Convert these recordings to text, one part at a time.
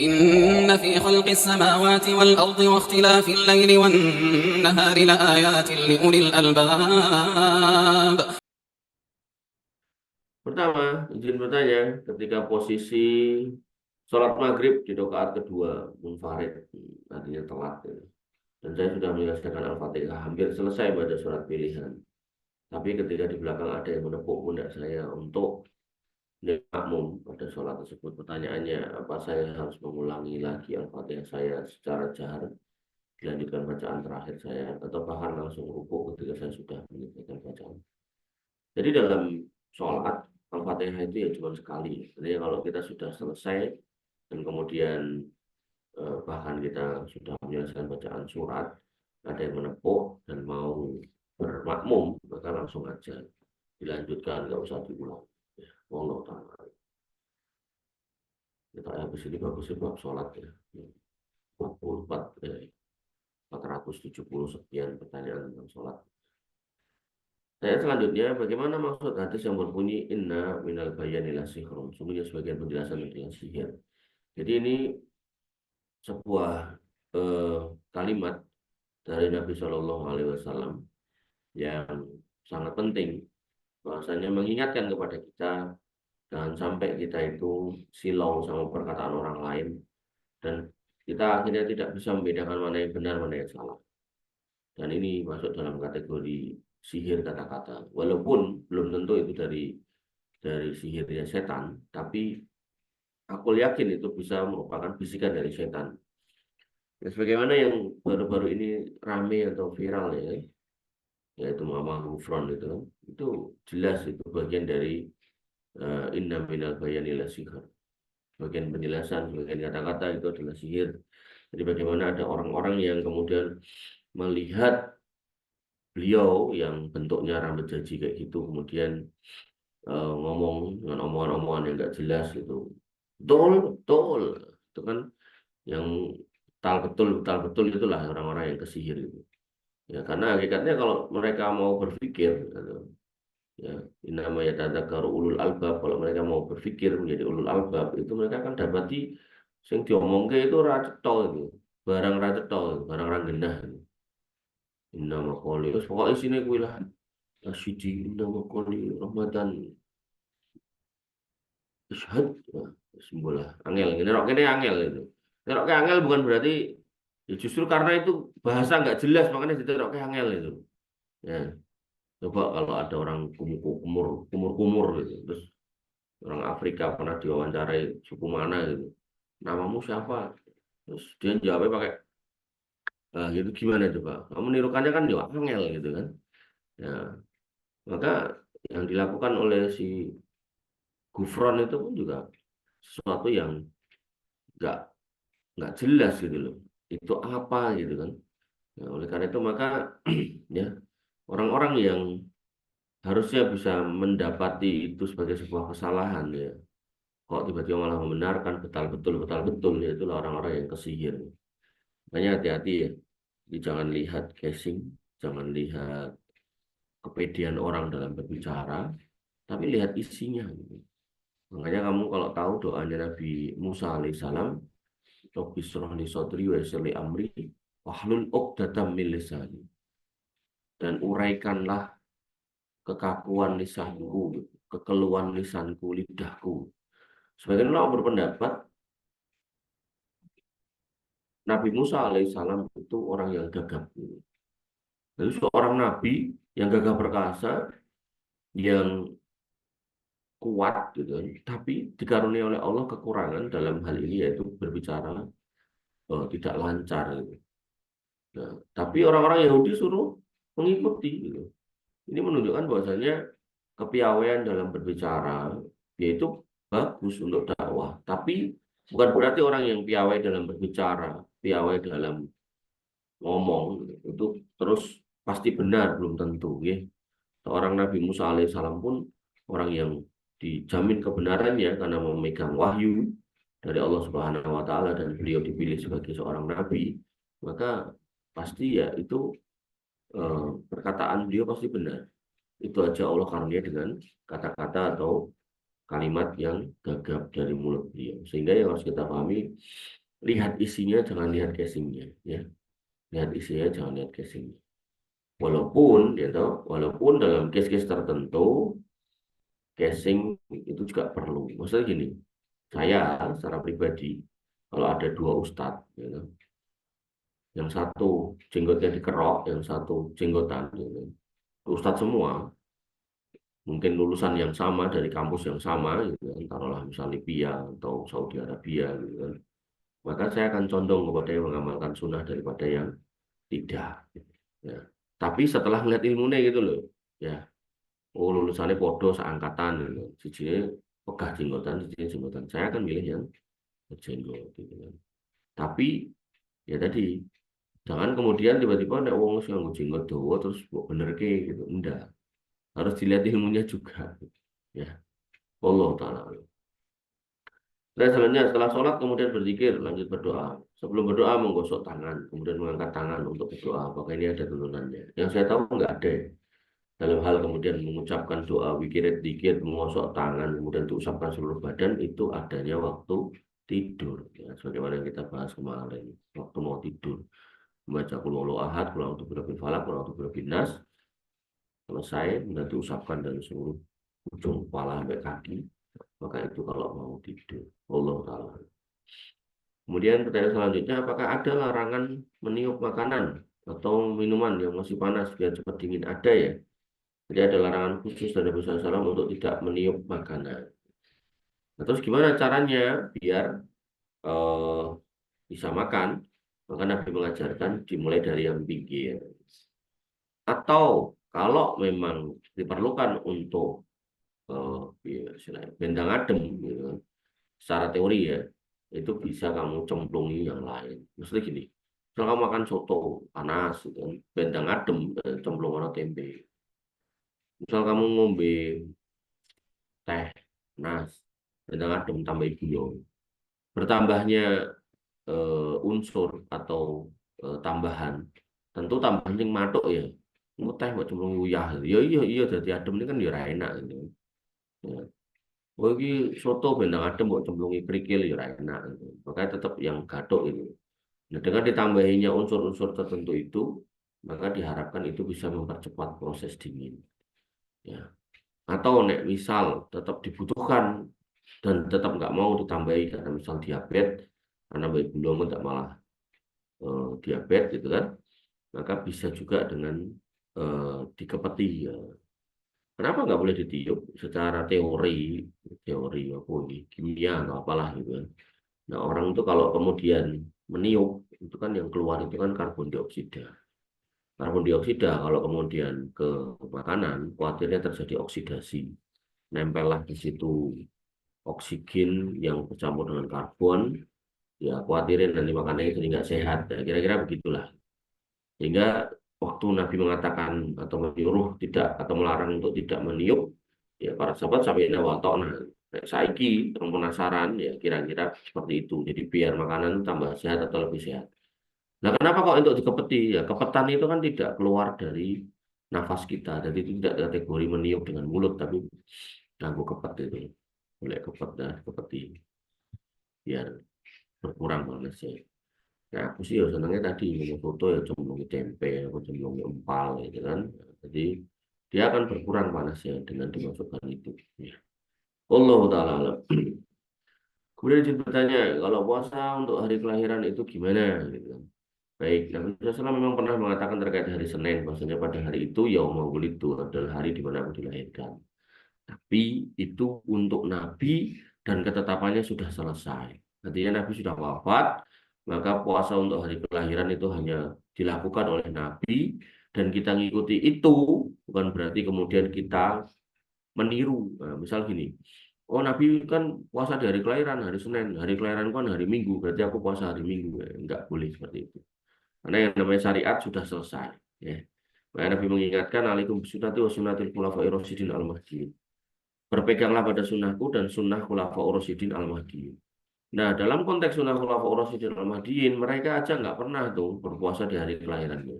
إن في خلق السماوات والأرض واختلاف الليل والنهار لآيات لأولي الألباب. Pertama, izin bertanya, ketika posisi sholat maghrib di rakaat kedua munfarid, artinya telat, ya. Dan saya sudah menyelesaikan Al-Fatihah, hampir selesai pada surat pilihan. Tapi ketika di belakang ada yang menepuk pundak saya untuk makmum pada sholat tersebut, pertanyaannya, apa saya harus mengulangi lagi Al-Fatihah saya secara jahar, dilanjutkan bacaan terakhir saya, atau bahkan langsung rukuk ketika saya sudah menyelesaikan bacaan. Jadi dalam sholat Al-Fatihah itu ya cuma sekali. Jadi kalau kita sudah selesai dan kemudian bahkan kita sudah menyelesaikan bacaan surat, ada yang menepuk dan mau bermakmum, maka langsung aja dilanjutkan, nggak usah diulang. Allah Ta'ala. Kita habis ini bagus bab sholat ya. 470 sekian pertanyaan tentang sholat. Selanjutnya, bagaimana maksud hadis yang berbunyi inna minal bayani la sihrun? Sungguhnya sebagian penjelasan adalah sihir. Jadi ini sebuah kalimat dari Nabi Shallallahu Alaihi Wasallam yang sangat penting, bahwasanya mengingatkan kepada kita jangan sampai kita itu silau sama perkataan orang lain dan kita akhirnya tidak bisa membedakan mana yang benar mana yang salah. Dan ini masuk dalam kategori sihir kata-kata, walaupun belum tentu itu dari sihirnya setan, tapi aku yakin itu bisa merupakan bisikan dari setan. Ya, sebagaimana yang baru-baru ini rame atau viral ya, yaitu Mama Gufron itu jelas itu bagian dari inna minal bayani la sihir. Bagian penjelasan, bagian kata-kata itu adalah sihir. Jadi bagaimana ada orang-orang yang kemudian melihat beliau yang bentuknya rambut jaji kayak gitu, kemudian ngomong dengan omongan-omongan yang nggak jelas itu, betul betul, itu kan yang betal betul itulah orang-orang yang kesihir itu. Ya karena hakikatnya kalau mereka mau berpikir, ya inama ya tadzakkaru ulul albab, kalau mereka mau berpikir menjadi ulul albab itu mereka akan dapati sing diomongke itu ra cetha itu, barang ra cetha, barang ra genah. Inama qoli terus pokoknya sini kuwi lah asyidi inama qoli Ramadan ishad sembola angel ngene rok kene angel itu. Nek angel bukan berarti ya justru karena itu bahasa nggak jelas makanya diterok angel itu. Ya, coba kalau ada orang kumur gitu, terus orang Afrika pernah diwawancarai suku mana gitu, namamu siapa? Terus dia jawabnya pakai gitu gimana coba? Kamu nirukannya kan ya angel gitu kan? Ya, maka yang dilakukan oleh si Gufron itu pun juga sesuatu yang nggak nggak jelas gitu loh. Itu apa gitu kan? Nah, oleh karena itu maka ya orang-orang yang harusnya bisa mendapati itu sebagai sebuah kesalahan ya. Kok tiba-tiba malah membenarkan betal betul ya itulah orang-orang yang kesihir. Makanya hati-hati ya. Jadi jangan lihat casing, jangan lihat kepedean orang dalam berbicara, tapi lihat isinya gitu. Makanya kamu kalau tahu doanya Nabi Musa alaihissalam, Rabbi shrah li sadri wa yassir li amri wahlul 'uqdatam min lisani. Dan uraikanlah kekakuan lisanku, kekeluhan lisanku, lidahku. Sebagian ulama berpendapat Nabi Musa alaihissalam itu orang yang gagap. Jadi seorang nabi yang gagah perkasa, yang kuat gitu, tapi dikaruniai oleh Allah kekurangan dalam hal ini yaitu berbicara tidak lancar gitu. Nah, tapi orang-orang Yahudi suruh mengikuti gitu. Ini menunjukkan bahwasanya kepiawaian dalam berbicara yaitu bagus untuk dakwah, tapi bukan berarti orang yang piawai dalam berbicara, piawai dalam ngomong itu terus pasti benar, belum tentu ya. Seorang Nabi Musa alaihissalam pun orang yang dijamin kebenarannya karena memegang wahyu dari Allah Subhanahu wa taala dan beliau dipilih sebagai seorang nabi, maka pasti ya itu perkataan beliau pasti benar. Itu aja Allah karunia dengan kata-kata atau kalimat yang gagap dari mulut beliau. Sehingga yang harus kita pahami, lihat isinya, jangan lihat casingnya, ya. Lihat isinya, jangan lihat casingnya. Walaupun, gitu, walaupun dalam case-case tertentu, casing itu juga perlu. Maksudnya gini, saya secara pribadi, kalau ada dua ustadz, gitu, yang satu jenggotnya dikerok, yang satu jenggotan, gitu, ustadz semua, mungkin lulusan yang sama dari kampus yang sama, gitu kan, taruhlah misalnya Libya atau Saudi Arabia, gitu kan, maka saya akan condong kepada yang mengamalkan sunnah daripada yang tidak. Ya. Tapi setelah melihat ilmunya gitu loh, ya, oh lulusannya podo seangkatan, gitu. Sijine pegah jenggotan, sijine jenggotan. Saya akan milih yang berjenggot, gitu kan. Tapi ya tadi, jangan kemudian tiba-tiba ada wong sing nganggo jenggot dawa terus kok bener ke gitu. Enggak. Harus dilihat ilmunya juga. Ya, Allah taala. Dan selanjutnya setelah sholat kemudian berzikir, lanjut berdoa. Sebelum berdoa menggosok tangan, kemudian mengangkat tangan untuk berdoa. Apakah ini ada tuntunannya? Yang saya tahu enggak ada. Dalam hal kemudian mengucapkan doa, wikirat dikit, mengosok tangan, kemudian diusapkan seluruh badan, itu adanya waktu tidur. Ya, sebagaimana yang kita bahas kemarin, waktu mau tidur. Membaca qul huwallahu ahad, qul a'udzu birabbil falaq, qul a'udzu birabbin nas, selesai, kemudian diusapkan dari seluruh ujung kepala sampai kaki, maka itu kalau mau tidur. Allah Ta'ala. Kemudian pertanyaan selanjutnya, apakah ada larangan meniup makanan atau minuman yang masih panas biar cepat dingin? Ada ya. Jadi ada larangan khusus dari Nabi SAW untuk tidak meniup makanan. Nah, terus gimana caranya biar eh, bisa makan? Maka Nabi mengajarkan dimulai dari yang pinggir. Atau kalau memang diperlukan untuk ya, istilahnya bentang adem, gitu kan, secara teori ya, itu bisa kamu cemplungi yang lain. Maksudnya gini, kalau kamu makan soto panas, gitu kan, bentang adem, cemplung warna tempe. Misal kamu ngombe teh panas, bentang adem tambah gula. Bertambahnya unsur atau tambahan, tentu tambahan yang matuk ya. Mau teh buat cemplung uyah, ya iya iya jadi adem ini kan ya ora enak gitu. Ya. Oh ini soto bentang adem buat cemplungi kerikil ya ora enak gitu. Makanya tetap yang gatuk itu. Nah, dengan ditambahinya unsur-unsur tertentu itu, maka diharapkan itu bisa mempercepat proses dingin. Ya. Atau nek misal tetap dibutuhkan dan tetap nggak mau ditambahi karena misal diabetes, karena baik belum tidak malah diabetes gitu kan, maka bisa juga dengan dikepeti ya. Kenapa nggak boleh ditiup? Secara teori apa ini, kimia atau apalah gitu kan. Nah orang itu kalau kemudian meniup itu kan yang keluar itu kan karbon dioksida. Karbon dioksida kalau kemudian ke makanan, khawatirnya terjadi oksidasi. Nempellah di situ oksigen yang bercampur dengan karbon, ya khawatirin nanti makanannya jadi nggak sehat. Ya, kira-kira begitulah. Sehingga waktu Nabi mengatakan atau menyuruh tidak atau melarang untuk tidak meniup, ya para sahabat sampai nawatokna. Nah, saiki yang penasaran ya kira-kira seperti itu. Jadi biar makanan tambah sehat atau lebih sehat. Nah, kenapa kok untuk dikepeti? Ya, kepetan itu kan tidak keluar dari nafas kita. Jadi itu tidak kategori meniup dengan mulut, tapi nganggo kepet itu. Boleh kepet dan kepeti biar berkurang panasnya. Nah, aku sih ya senangnya tadi ngomong foto ya cemplungi tempe, aku cemplungi empal gitu kan. Jadi dia akan berkurang panasnya dengan dimasukkan itu. Ya. Allah Ta'ala alam. Kemudian izin bertanya, kalau puasa untuk hari kelahiran itu gimana? Gitu kan. Baik, Nabi SAW memang pernah mengatakan terkait hari Senin, bahwasanya pada hari itu Yaumul Wulidtu adalah hari di mana aku dilahirkan. Tapi itu untuk Nabi dan ketetapannya sudah selesai. Artinya Nabi sudah wafat, maka puasa untuk hari kelahiran itu hanya dilakukan oleh Nabi dan kita ngikuti itu bukan berarti kemudian kita meniru. Nah, misal gini, oh Nabi kan puasa di hari kelahiran, hari Senin, hari kelahiran kan hari Minggu, berarti aku puasa hari Minggu. Ya, enggak boleh seperti itu. Karena yang namanya syariat sudah selesai. Ya. Maka Nabi mengingatkan, alaikum bisunnati wa sunnatil khulafa'i rasyidin al-mahdiyyin. Berpeganglah pada sunnahku dan sunnah khulafa'i rasyidin al-mahdiyyin. Nah, dalam konteks sunnah khulafa'i rasyidin al-mahdiyyin, mereka aja nggak pernah tuh berpuasa di hari kelahirannya.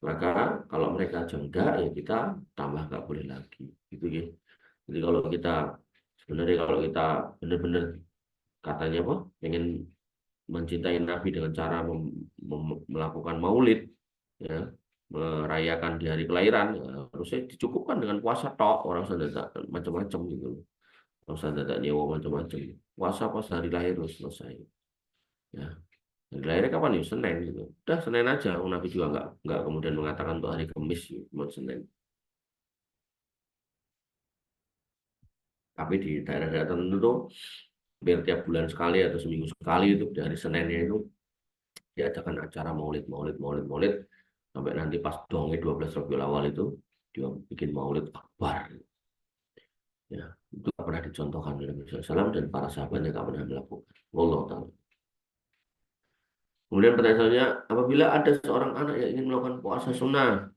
Maka kalau mereka aja enggak, ya kita tambah nggak boleh lagi. Gitu ya. Jadi kalau kita Sebenarnya kalau kita benar-benar katanya apa, pengen mencintai Nabi dengan cara melakukan maulid, ya, merayakan di hari kelahiran, ya, harusnya dicukupkan dengan puasa tok. Orang sudah macam-macam gitu, orang sudah tak nyewa macam-macam. Puasa pas hari lahir terus selesai. Ya, hari lahirnya kapan nih? Senin gitu. Udah Senin aja. Nabi juga nggak kemudian mengatakan untuk hari Kamis, gitu, cuma Senin. Tapi di daerah-daerah tertentu tuh hampir tiap bulan sekali atau seminggu sekali itu di hari Seninnya itu diadakan acara maulid, maulid, maulid, maulid sampai nanti pas dongnya 12 Rabiul Awal itu dia bikin maulid akbar. Ya, itu tak pernah dicontohkan oleh Nabi SAW dan para sahabatnya tak pernah melakukan. Wallahu ta'ala. Kemudian pertanyaan selanjutnya, apabila ada seorang anak yang ingin melakukan puasa sunnah,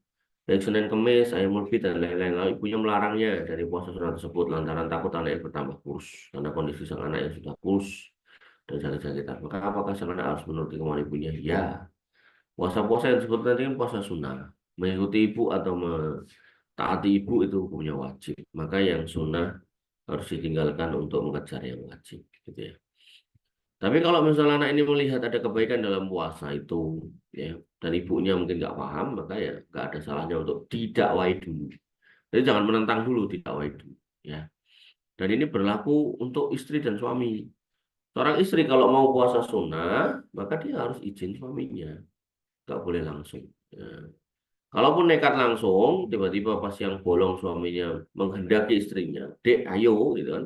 baik Senin Kemis, Ayyamul Bid, dan lain-lain, lalu ibunya melarangnya dari puasa sunnah tersebut lantaran takut anaknya bertambah kurus, karena kondisi sang anak yang sudah kurus dan sakit-sakitan. Maka apakah sang anak harus menuruti kemauan ibunya? Ya, puasa-puasa yang disebut tadi kan puasa sunnah. Mengikuti ibu atau mentaati ibu itu hukumnya wajib. Maka yang sunnah harus ditinggalkan untuk mengejar yang wajib, gitu ya. Tapi kalau misalnya anak ini melihat ada kebaikan dalam puasa itu, ya, dan ibunya mungkin nggak paham, maka ya nggak ada salahnya untuk didakwai dulu. Jadi jangan menentang dulu, didakwai dulu, ya. Dan ini berlaku untuk istri dan suami. Seorang istri kalau mau puasa sunnah, maka dia harus izin suaminya, nggak boleh langsung. Ya. Kalaupun nekat langsung, tiba-tiba pas yang bolong suaminya menghendaki istrinya, dek ayo, gitu kan,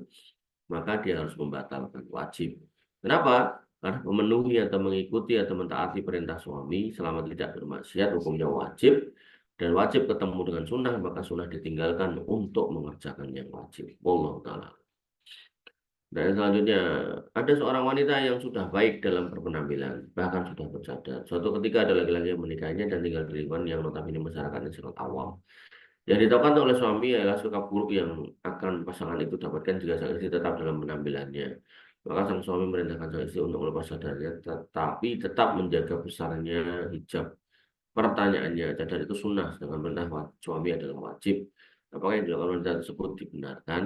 maka dia harus membatalkan, wajib. Kenapa? Karena memenuhi atau mengikuti atau mentaati perintah suami selama tidak bermaksiat hukumnya wajib, dan wajib ketemu dengan sunnah, maka sunnah ditinggalkan untuk mengerjakan yang wajib. Wallahu ta'ala. Dan selanjutnya, ada seorang wanita yang sudah baik dalam berpenampilan, bahkan sudah bercadar. Suatu ketika ada laki-laki yang menikahinya dan tinggal di lingkungan yang notabene masyarakatnya sangat awam. Yang ditahukan oleh suami adalah sikap buruk yang akan pasangan itu dapatkan jika sang istri tetap dalam penampilannya. Maka sang suami merintahkan sang istri untuk melepas cadarnya, tetapi tetap menjaga besarnya hijab. Pertanyaannya, cadar itu sunnah, sedangkan perintah suami adalah wajib. Apakah yang dilakukan wanita tersebut dibenarkan?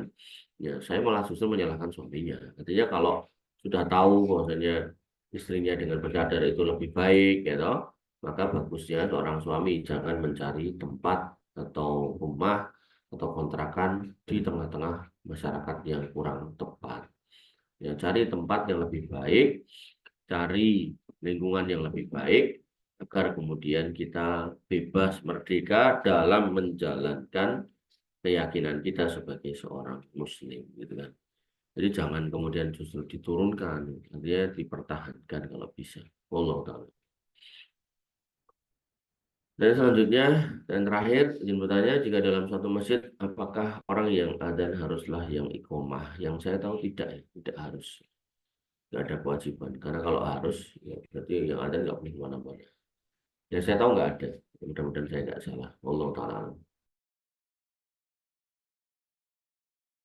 Ya, saya malah justru menyalahkan suaminya. Artinya kalau sudah tahu bahwasanya istrinya dengan bercadar itu lebih baik, ya toh, maka bagusnya seorang suami jangan mencari tempat atau rumah atau kontrakan di tengah-tengah masyarakat yang kurang tepat. Ya, cari tempat yang lebih baik, cari lingkungan yang lebih baik, agar kemudian kita bebas merdeka dalam menjalankan keyakinan kita sebagai seorang muslim, gitu kan. Jadi jangan kemudian justru diturunkan, artinya dipertahankan kalau bisa. Wallahu ta'ala. Dan selanjutnya dan terakhir, izin bertanya, jika dalam satu masjid, apakah orang yang adzan haruslah yang iqomah? Yang saya tahu tidak, ya, tidak harus, tidak ada kewajiban. Karena kalau harus, ya berarti yang adzan nggak boleh kemana-mana. Yang saya tahu nggak ada. Mudah-mudahan saya nggak salah. Wallahu ta'ala.